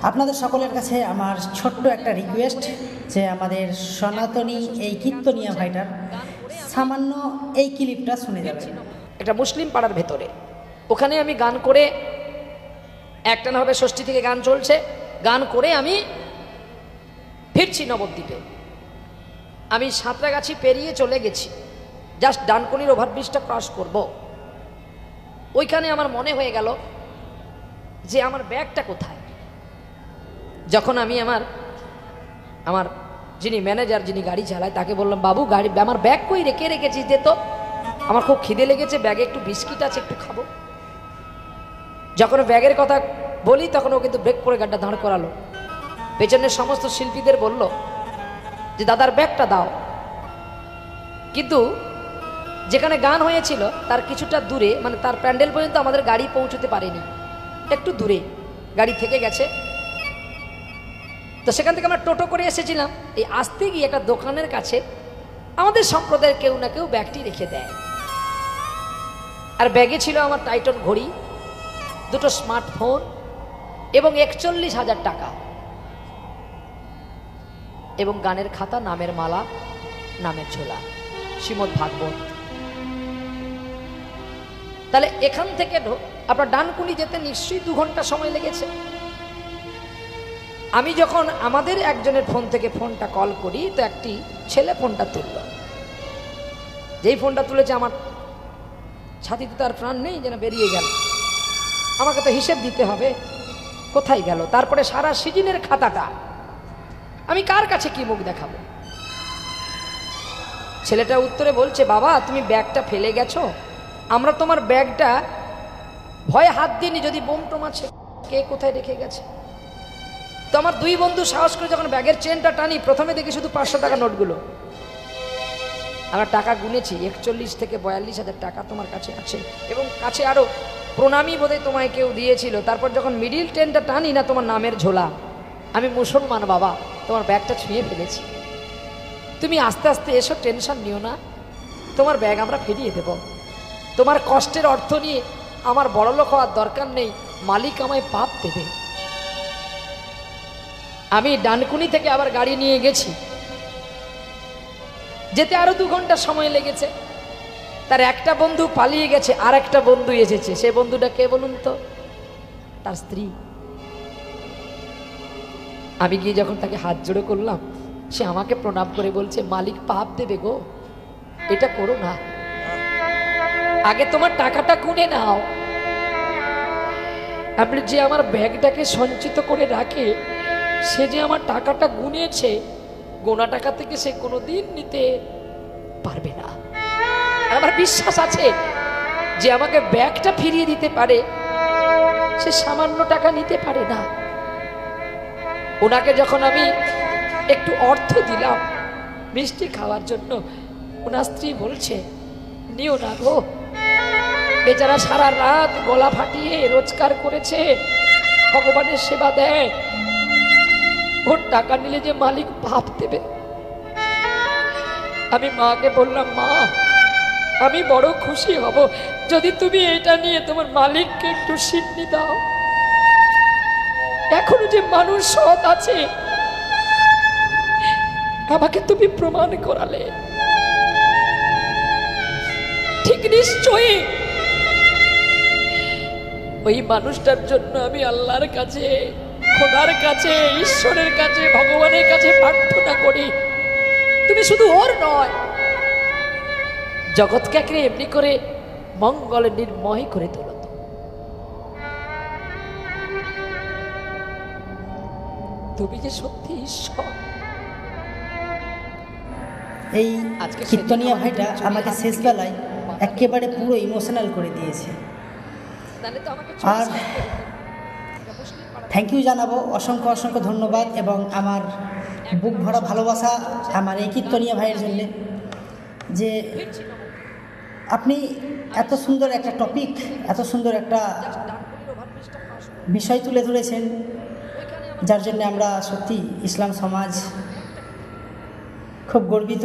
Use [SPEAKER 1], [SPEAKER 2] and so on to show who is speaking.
[SPEAKER 1] আপনাদের সকলের কাছে আমার ছোট্ট একটা রিকোয়েস্ট যে আমাদের সনাতনী এই কীর্তনিয়া ভাইটার সামান্য এই ক্লিপটা শুনে যাবেন।
[SPEAKER 2] একটা মুসলিম পাড়ার ভেতরে ওখানে আমি গান করে একটানাভাবে ষষ্ঠী থেকে গান চলছে, গান করে আমি ফিরছি নবদ্বীপে। আমি সাঁতরাগাছি পেরিয়ে চলে গেছি, জাস্ট ডানকুনির ওভারব্রিজটা ক্রস করব। ওইখানে আমার মনে হয়ে গেল যে আমার ব্যাগটা কোথায়। যখন আমি আমার যিনি ম্যানেজার, যিনি গাড়ি চালায়, তাকে বললাম, বাবু গাড়ি আমার ব্যাগ কই রেখেছিস দে তো, আমার খুব খিদে লেগেছে, ব্যাগে একটু বিস্কিট আছে, একটু খাবো। যখন ব্যাগের কথা বলি তখন ও কিন্তু ব্রেক করে গাড়িটা দাঁড় করালো। পেছনের সমস্ত শিল্পীদের বলল যে দাদার ব্যাগটা দাও। কিন্তু যেখানে গান হয়েছিল তার কিছুটা দূরে, মানে তার প্যান্ডেল পর্যন্ত আমাদের গাড়ি পৌঁছতে পারেনি, একটু দূরে গাড়ি থেকে গেছে। তো সেখান থেকে আমরা টোটো করে এসেছিলাম। এই আসতে গিয়ে একটা দোকানের কাছে আমাদের সম্প্রদায়ের কেউ না কেউ ব্যাগটি রেখে দেয়। আর ব্যাগে ছিল আমার টাইটন ঘড়ি, দুটো স্মার্টফোন এবং 41,000 টাকা এবং গানের খাতা, নামের মালা, নামের ঝোলা, শ্রীমদ ভাগবত। তাহলে এখান থেকে আপনার ডানকুনি যেতে নিশ্চয়ই 2 ঘন্টা সময় লেগেছে। আমি যখন আমাদের একজনের ফোন থেকে ফোনটা কল করি তো একটি ছেলে ফোনটা তুলল। যেই ফোনটা তুলেছে আমার ছাতিতে তার প্রাণ নেই, যেন বেরিয়ে গেল। আমাকে তো হিসেব দিতে হবে কোথায় গেল। তারপরে সারা সিজনের খাতাটা আমি কার কাছে কি মুখ দেখাবো। ছেলেটা উত্তরে বলছে, বাবা তুমি ব্যাগটা ফেলে গেছো, আমরা তোমার ব্যাগটা ভয়ে হাত দিইনি, যদি বোম টোম আছে কে কোথায় রেখে গেছে। তো আমার 2 বন্ধু সাহস করে যখন ব্যাগের চেনটা টানি, প্রথমে দেখি শুধু 500 টাকা নোটগুলো। আমরা টাকা গুনেছি, 41 থেকে 42,000 টাকা তোমার কাছে আছে, এবং কাছে আরো প্রণামী বোধহয় তোমায় কেউ দিয়েছিল। তারপর যখন মিডিল টেনটা টানি না, তোমার নামের ঝোলা। আমি মুসলমান বাবা, তোমার ব্যাগটা ছুঁয়ে ফেলেছি, তুমি আস্তে আস্তে এসো, টেনশন নিও না, তোমার ব্যাগ আমরা ফিরিয়ে দেব। তোমার কষ্টের অর্থ নিয়ে আমার বড়লোক হওয়ার দরকার নেই, মালিক আমায় পাপ দেবে। আমি ডানকুনি থেকে আবার গাড়ি নিয়ে গেছি, যেতে আরো 2 ঘন্টা সময় লেগেছে। তার একটা বন্ধু পালিয়ে গেছে, আর একটা বন্ধু এসেছে। সে বন্ধুটা কে বলুন তো? তার স্ত্রী। আমি গিয়ে যখন তাকে হাত জোড়ো করলাম, সে আমাকে প্রণাম করে বলছে, মালিক পাপ দেবে গো, এটা করো না, আগে তোমার টাকাটা গুনে নাও। আপনি যে আমার ব্যাগটাকে সঞ্চিত করে রাখে, সে যে আমার টাকাটা গুনেছে, গোনা টাকা থেকে সে কোনোদিন নিতে পারবে না। আমার বিশ্বাস আছে যে আমাকে ব্যাগটা ফিরিয়ে দিতে পারে, সে সামান্য টাকা নিতে পারে না। ওনাকে যখন আমি একটু অর্থ দিলাম মিষ্টি খাওয়ার জন্য, ওনার স্ত্রী বলছে, নিও না গো, বেচারা সারা রাত গলা ফাটিয়ে রোজগার করেছে, ভগবানের সেবা দেয়, ওর টাকা নিলে যে মালিক পাপ দেবে। আমি মাকে বললাম, মা আমি বড় খুশি হব যদি তুমি এটা নিয়ে তোমার মালিককে একটু সিদ্ধি দাও। এখনো যে মানুষ সৎ আছে, আমাকে তুমি প্রমাণ করালে, ঠিক নিশ্চয়ই ওই মানুষটার জন্য আমি আল্লাহর কাছে, খোদার কাছে, ঈশ্বরের কাছে, ভগবানের কাছে প্রার্থনা করি, তুমি শুধু ওর নয়, জগৎকে এমনি করে মঙ্গলে নির্ময় করে তোলো। তুমি যে সত্যি ঈশ্বর।
[SPEAKER 1] এই কীর্তনিয়া ভাইটা আমাকে শেষ বেলায় একেবারে পুরো ইমোশনাল করে দিয়েছে। আর থ্যাংক ইউ জানাবো, অসংখ্য অসংখ্য ধন্যবাদ, এবং আমার বুক ভরা ভালোবাসা আমার এই কীর্তনিয়া ভাইয়ের জন্যে, যে আপনি এত সুন্দর একটা টপিক, এত সুন্দর একটা বিষয় তুলে ধরেছেন, যার জন্য আমরা সত্যি ইসলাম সমাজ খুব গর্বিত।